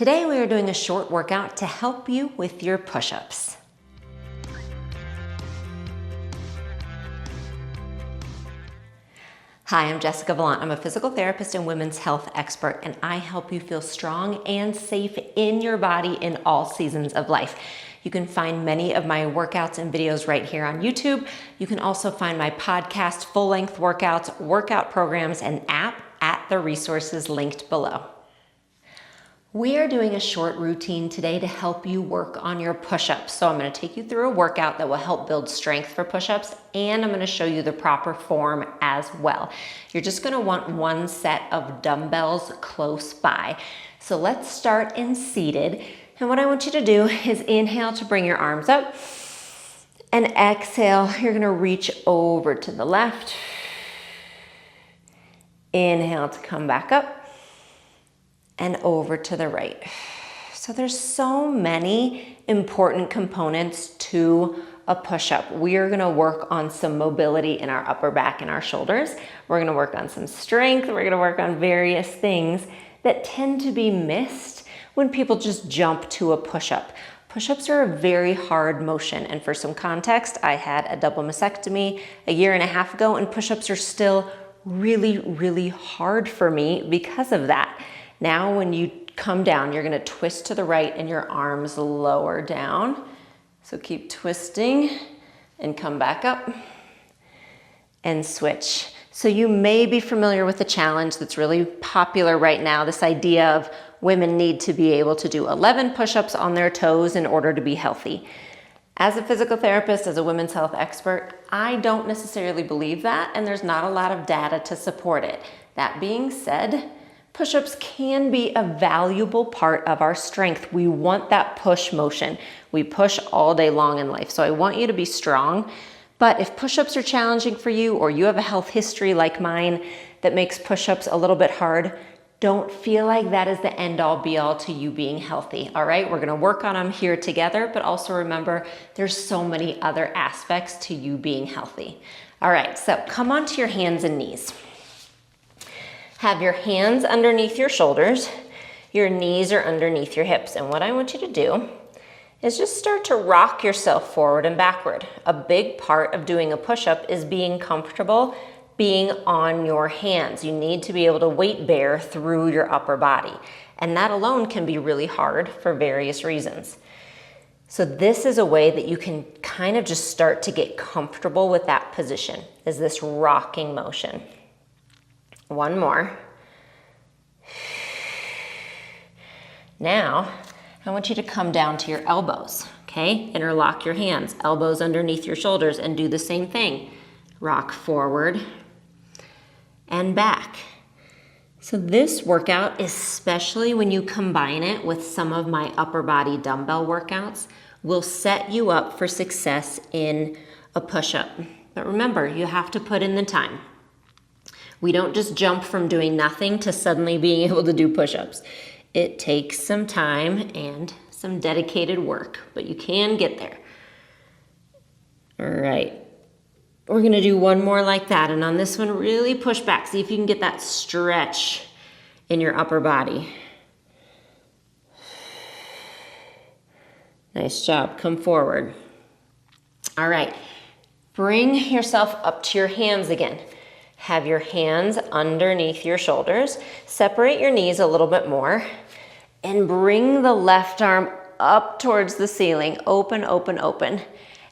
Today we are doing a short workout to help you with your push-ups. Hi, I'm Jessica Valant. I'm a physical therapist and women's health expert, and I help you feel strong and safe in your body in all seasons of life. You can find many of my workouts and videos right here on YouTube. You can also find my podcast, full-length workouts, workout programs, and app at the resources linked below. We are doing a short routine today to help you work on your push-ups. So I'm going to take you through a workout that will help build strength for push-ups, and I'm going to show you the proper form as well. You're just going to want one set of dumbbells close by. So let's start in seated. And what I want you to do is inhale to bring your arms up, and exhale, you're going to reach over to the left. Inhale to come back up. And over to the right. So there's so many important components to a push-up. We are gonna work on some mobility in our upper back and our shoulders. We're gonna work on some strength. We're gonna work on various things that tend to be missed when people just jump to a push-up. Push-ups are a very hard motion, and for some context, I had a double mastectomy a year and a half ago, and push-ups are still really, really hard for me because of that. Now when you come down, you're gonna twist to the right and your arms lower down. So keep twisting and come back up and switch. So you may be familiar with the challenge that's really popular right now, this idea of women need to be able to do 11 push-ups on their toes in order to be healthy. As a physical therapist, as a women's health expert, I don't necessarily believe that, and there's not a lot of data to support it. That being said, push-ups can be a valuable part of our strength. We want that push motion. We push all day long in life. So I want you to be strong. But if push-ups are challenging for you, or you have a health history like mine that makes push-ups a little bit hard, don't feel like that is the end-all be-all to you being healthy. All right, we're gonna work on them here together, but also remember there's so many other aspects to you being healthy. All right, so come onto your hands and knees. Have your hands underneath your shoulders, your knees are underneath your hips. And what I want you to do is just start to rock yourself forward and backward. A big part of doing a push-up is being comfortable being on your hands. You need to be able to weight bear through your upper body. And that alone can be really hard for various reasons. So this is a way that you can kind of just start to get comfortable with that position, is this rocking motion. One more. Now, I want you to come down to your elbows, okay? Interlock your hands, elbows underneath your shoulders, and do the same thing. Rock forward and back. So this workout, especially when you combine it with some of my upper body dumbbell workouts, will set you up for success in a push-up. But remember, you have to put in the time. We don't just jump from doing nothing to suddenly being able to do push-ups. It takes some time and some dedicated work, but you can get there. All right, we're gonna do one more like that, and on this one, really push back. See if you can get that stretch in your upper body. Nice job, come forward. All right, bring yourself up to your hands again. Have your hands underneath your shoulders. Separate your knees a little bit more and bring the left arm up towards the ceiling. Open, open, open.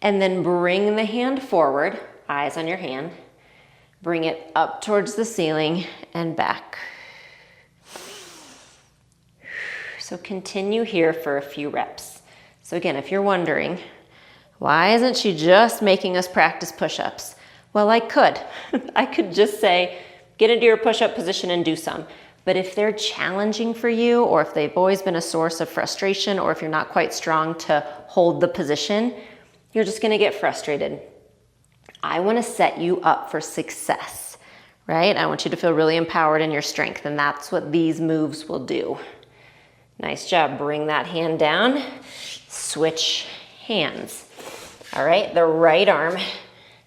And then bring the hand forward, eyes on your hand. Bring it up towards the ceiling and back. So continue here for a few reps. So again, if you're wondering, why isn't she just making us practice push-ups? Well, I could. I could just say, get into your push-up position and do some. But if they're challenging for you, or if they've always been a source of frustration, or if you're not quite strong to hold the position, you're just gonna get frustrated. I wanna set you up for success, right? I want you to feel really empowered in your strength, and that's what these moves will do. Nice job, bring that hand down, switch hands. All right, the right arm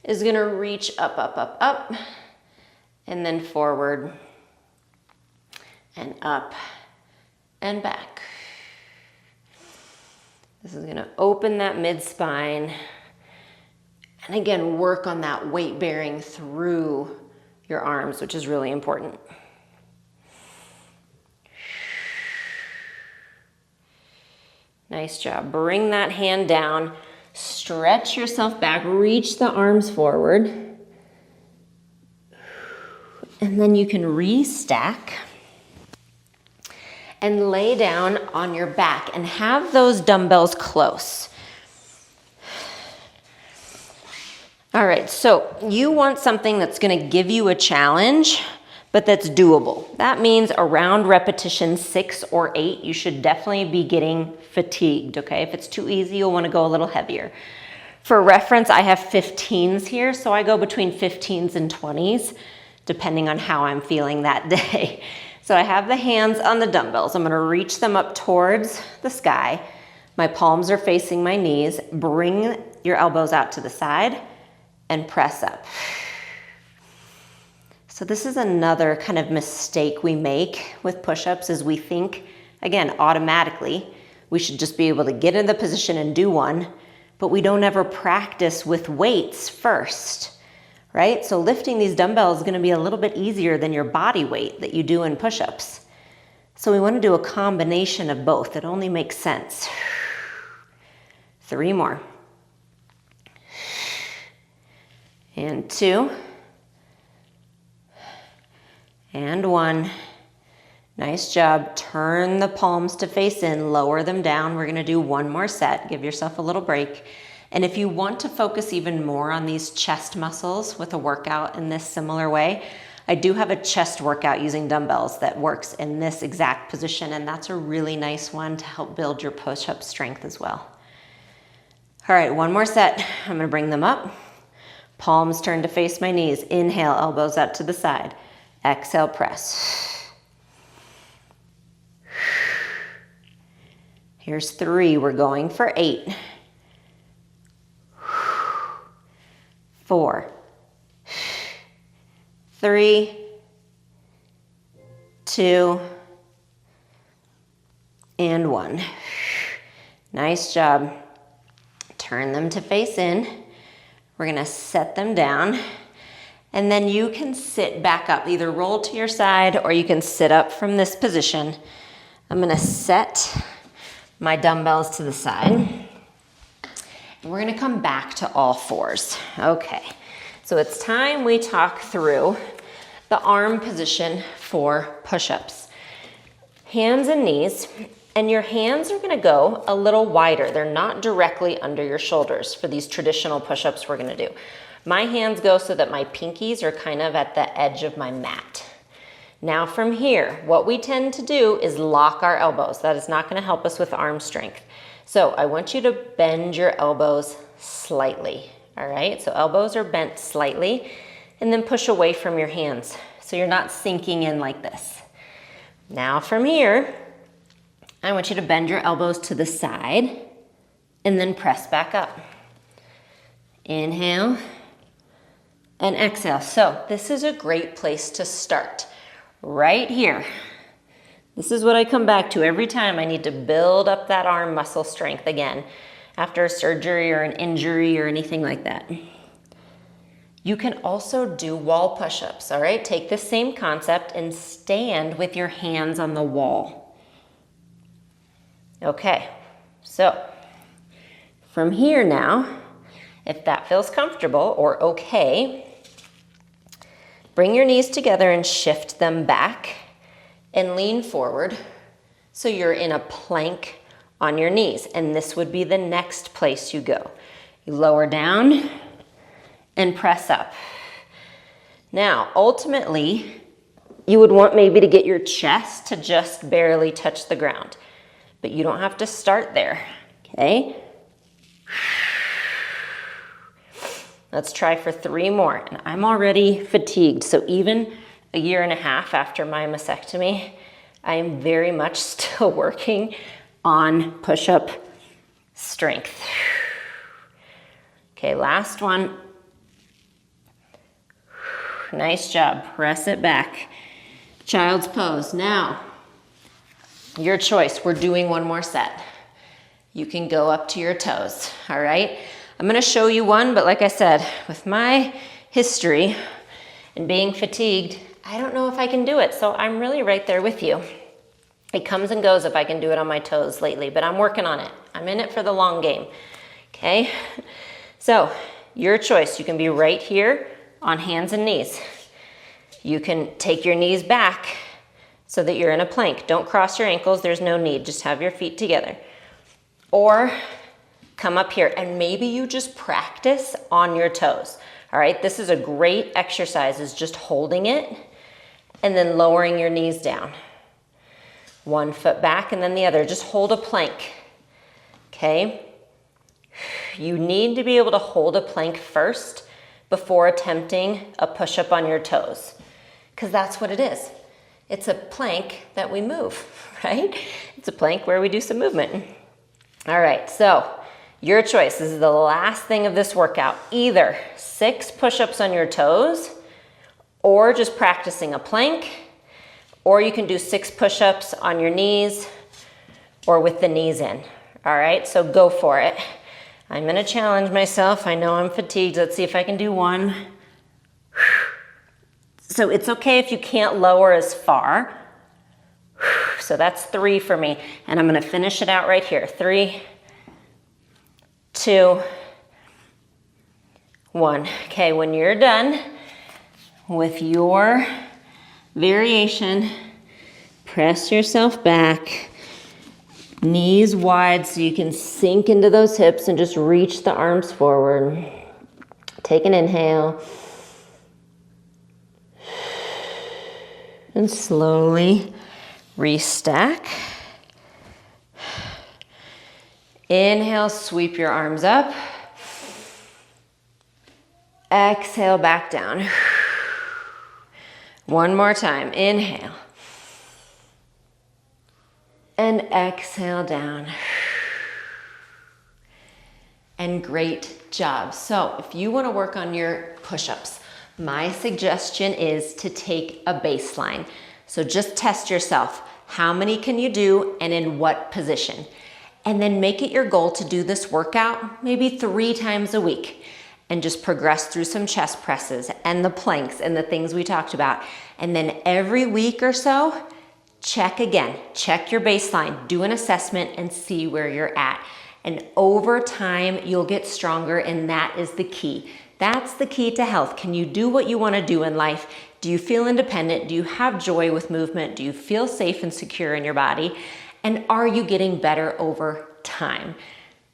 is gonna reach up, up, up, up, and then forward and up and back. This is gonna open that mid-spine. And again, work on that weight bearing through your arms, which is really important. Nice job. Bring that hand down, stretch yourself back, reach the arms forward. And then you can restack and lay down on your back and have those dumbbells close. All right, so you want something that's gonna give you a challenge, but that's doable. That means around repetition 6 or 8, you should definitely be getting fatigued, okay? If it's too easy, you'll wanna go a little heavier. For reference, I have 15s here, so I go between 15s and 20s, depending on how I'm feeling that day. So I have the hands on the dumbbells. I'm gonna reach them up towards the sky. My palms are facing my knees. Bring your elbows out to the side and press up. So this is another kind of mistake we make with push-ups is we think, again, automatically, we should just be able to get in the position and do one, but we don't ever practice with weights first, right? So lifting these dumbbells is gonna be a little bit easier than your body weight that you do in push-ups. So we wanna do a combination of both. It only makes sense. 3 more. And 2. And 1. Nice job. Turn the palms to face in, lower them down. We're gonna do 1 more set. Give yourself a little break. And if you want to focus even more on these chest muscles with a workout in this similar way, I do have a chest workout using dumbbells that works in this exact position, and that's a really nice one to help build your push-up strength as well. All right, 1 more set. I'm gonna bring them up. Palms turn to face my knees. Inhale, elbows out to the side. Exhale, press. Here's 3, we're going for 8. 4, 3, 2, and 1. Nice job. Turn them to face in. We're gonna set them down, and then you can sit back up. Either roll to your side or you can sit up from this position. I'm gonna set my dumbbells to the side. And we're gonna come back to all 4s. Okay, so it's time we talk through the arm position for push-ups. Hands and knees, and your hands are gonna go a little wider. They're not directly under your shoulders for these traditional push-ups we're gonna do. My hands go so that my pinkies are kind of at the edge of my mat. Now from here, what we tend to do is lock our elbows. That is not gonna help us with arm strength. So I want you to bend your elbows slightly, all right? So elbows are bent slightly, and then push away from your hands. So you're not sinking in like this. Now from here, I want you to bend your elbows to the side and then press back up. Inhale and exhale. So this is a great place to start. Right here. This is what I come back to every time I need to build up that arm muscle strength again after a surgery or an injury or anything like that. You can also do wall push-ups, all right? Take the same concept and stand with your hands on the wall. Okay, so from here now, if that feels comfortable or okay, bring your knees together and shift them back and lean forward so you're in a plank on your knees. And this would be the next place you go. You lower down and press up. Now, ultimately, you would want maybe to get your chest to just barely touch the ground, but you don't have to start there, okay? Let's try for 3 more. And I'm already fatigued, so even a 1.5 years after my mastectomy, I am very much still working on push-up strength. Okay, last one. Nice job, press it back. Child's pose. Now, your choice, we're doing 1 more set. you can go up to your toes, all right? I'm gonna show you one, but like I said, with my history and being fatigued, I don't know if I can do it, so I'm really right there with you. It comes and goes if I can do it on my toes lately, but I'm working on it. I'm in it for the long game, okay? So, your choice. You can be right here on hands and knees. You can take your knees back so that you're in a plank. Don't cross your ankles, there's no need. Just have your feet together. Or come up here and maybe you just practice on your toes. All right, this is a great exercise, is just holding it and then lowering your knees down. One foot back and then the other. Just hold a plank, okay? You need to be able to hold a plank first before attempting a push-up on your toes, because that's what it is. It's a plank that we move, right? It's a plank where we do some movement. All right, so your choice. This is the last thing of this workout. Either 6 push-ups on your toes or just practicing a plank, or you can do 6 push-ups on your knees or with the knees in. All right, so go for it. I'm gonna challenge myself. I know I'm fatigued. Let's see if I can do one. So it's okay if you can't lower as far. So that's 3 for me. And I'm gonna finish it out right here. 3, 2, 1. Okay, when you're done with your variation, press yourself back, knees wide so you can sink into those hips and just reach the arms forward. Take an inhale. And slowly restack. Inhale, sweep your arms up. Exhale, back down. One more time. Inhale. And exhale down. And great job. So if you want to work on your push-ups, my suggestion is to take a baseline. So just test yourself. How many can you do and in what position? And then make it your goal to do this workout maybe 3 times a week and just progress through some chest presses and the planks and the things we talked about. And then every week or so, check again, check your baseline, do an assessment and see where you're at. And over time, you'll get stronger, and that is the key. That's the key to health. Can you do what you want to do in life? Do you feel independent? Do you have joy with movement? Do you feel safe and secure in your body? And are you getting better over time?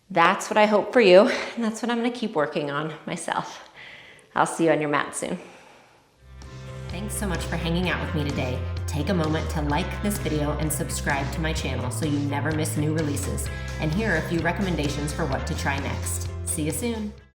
That's what I hope for you, and that's what I'm going to keep working on myself. I'll see you on your mat soon. Thanks so much for hanging out with me today. Take a moment to like this video and subscribe to my channel so you never miss new releases. And here are a few recommendations for what to try next. See you soon.